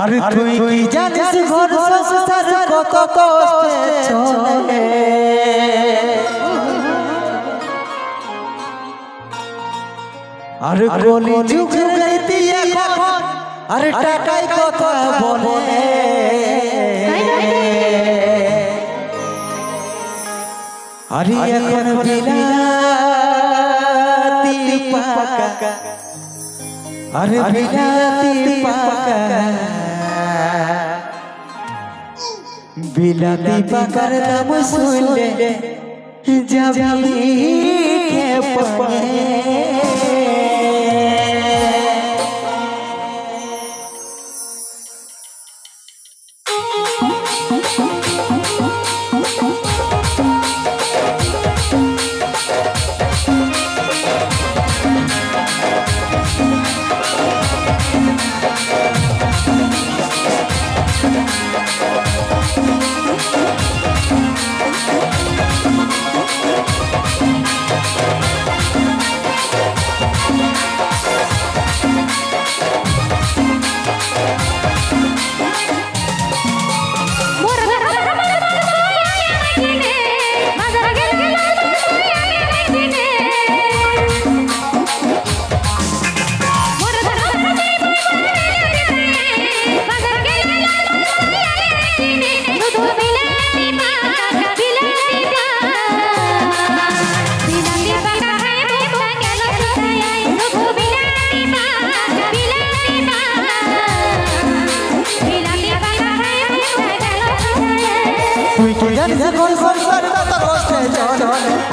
আরে তুই জানিস ঘর সংসার কত কষ্টে চলে আরে কলি যুগের রীতি এখন আরে টাকায় কথা বলে আরে এখন বিলাতি পাকা আরে বিলাতি পাকা বিলাতি পাকার নাম শুনলে যাবি খেপে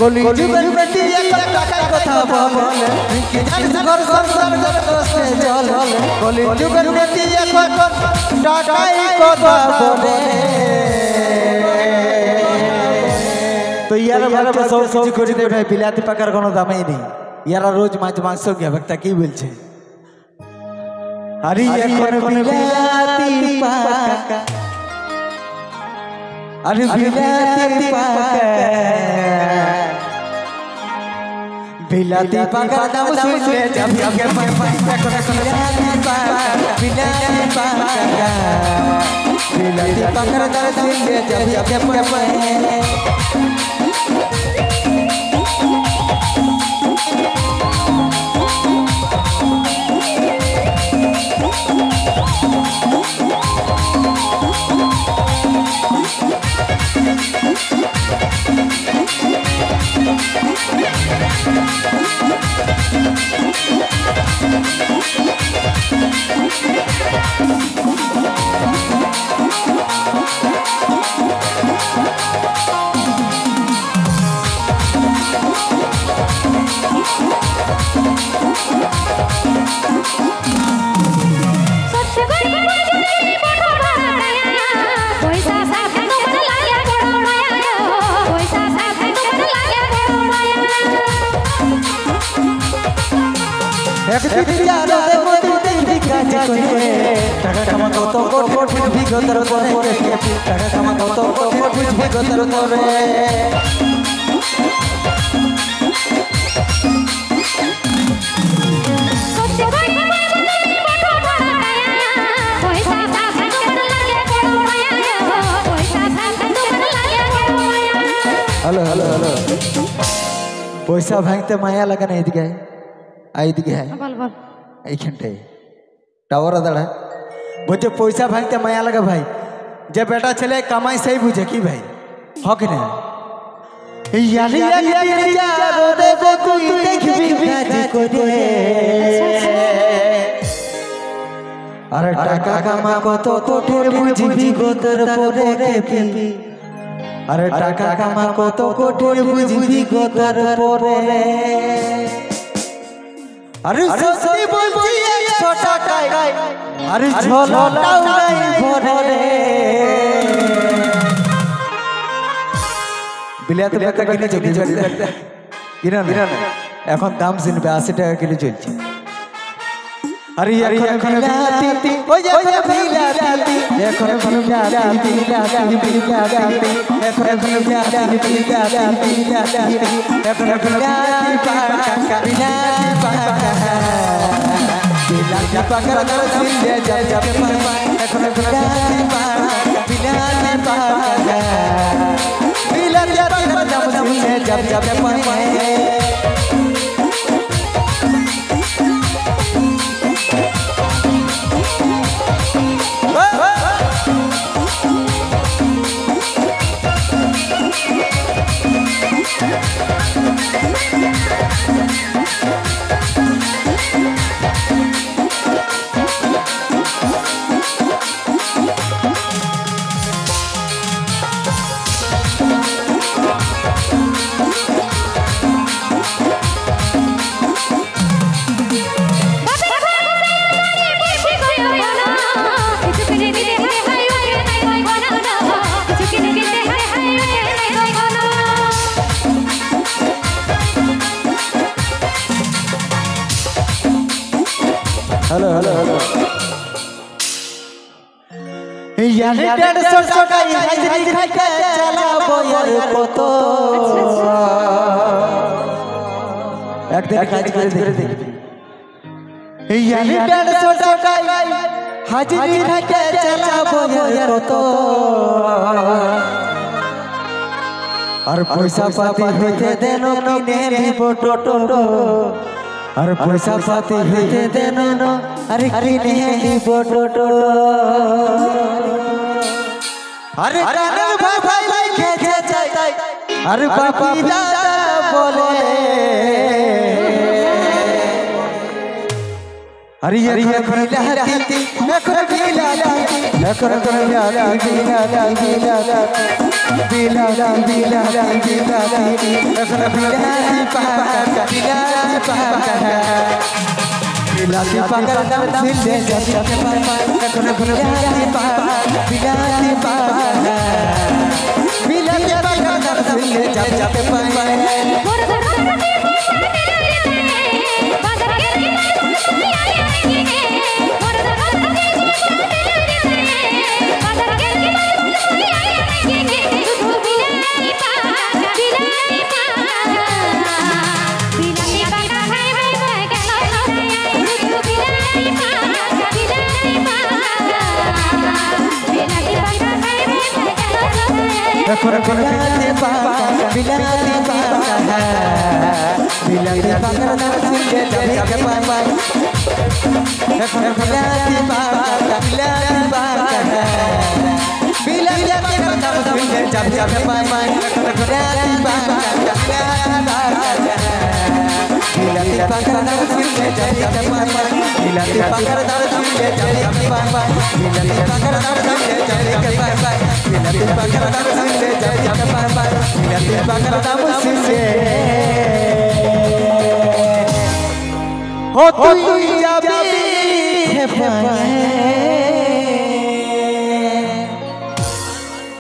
গলি যুগের বেটি একটা টাকার কথা বলে কি জানিস ঘর সংসার কত কষ্টে চলে গলি যুগের বেটি এখন টাকাই কথা বলে তো ইয়ার ভালো সব কিছু করে দেবে বিলাতি পাকার কোনো দামই নেই ইয়ারা রোজ মাছ মাংস গিয়ে একটা কি বলছে আরে এখন বিলাতি পাকা আরে বিলাতি পাকা বিলাতি পাকা নাম শুনলে যাবি আগে পাই পাই এখন বিলাতি পাকা বিলাতি পাকা বিলাতি পাকার নাম শুনলে যাবি আগে পাই পাই টাকা কামা কত কোটি বিগতর করে টাকা কামা কত কোটি বিগতর করে হ্যালো হ্যালো হ্যালো পয়সা ভাঙতে মায়া লাগা না এদিকে এইদিকে হ্যাঁ এইখানটাই টাওয়ার দাঁড়া বলছে পয়সা ভাঙতে মায়া লাগা ভাই যে বেটা ছেলে কামাই সেই বুঝে কি ভাই হক না আরে টাকা কামা কত কোটির বুঝবি গোতর পরে আরে টাকা কামা কত কোটির বুঝবি গোতর পরে আরে সত্যি বলছি 100 টাকায় আরে ঝোলাটাও নাই ভরে বিলাতি পাকা কিনে চলছে কিনা এখন দাম শুনবে 80 টাকা কিলো চলছে আরে এখন বিলাতি ওই যে বিলাতি এখন বিলাতি এখন বিলাতি এখন বিলাতি পাকা বিলাতি পাকা বিলাতি পাকা जब जब हेलो हेलो हेलो यार 150 টাকা হাজিরি খাইতে চালাবো यार কত একদিন কাজ করে দেখি यार 150 টাকা হাজিরি খাইতে চালাবো यार কত আর পয়সা পাতি হইতে দেন কিনে নিব টোটো अरे पैसा पाती होते देनो नो अरे किने निबो टोटो अरे कानल भाई लिखे जाय अरे पापा दादा बोले अरे ये बिलाती नखर बिलाती नखर बिलाती बिलाती बिलाती नखर बिलाती पाका बिलाती पाका सिले जाते पापा नखर बिलाती पाका बिलाती पाका सिले जाते पापा बिलाती पाका बिलाती पाका सिले जाते पापा बिलाती पाका बिलाती पाका जब जब पाए बिलाती पाका बिलाती पाका सिले जाते पापा बिलाती पाका सिले जाते पापा बिलाती पाका सिले जाते पापा बिलाती पाका सिले जाते पापा बिलाती पाका सिले हो तू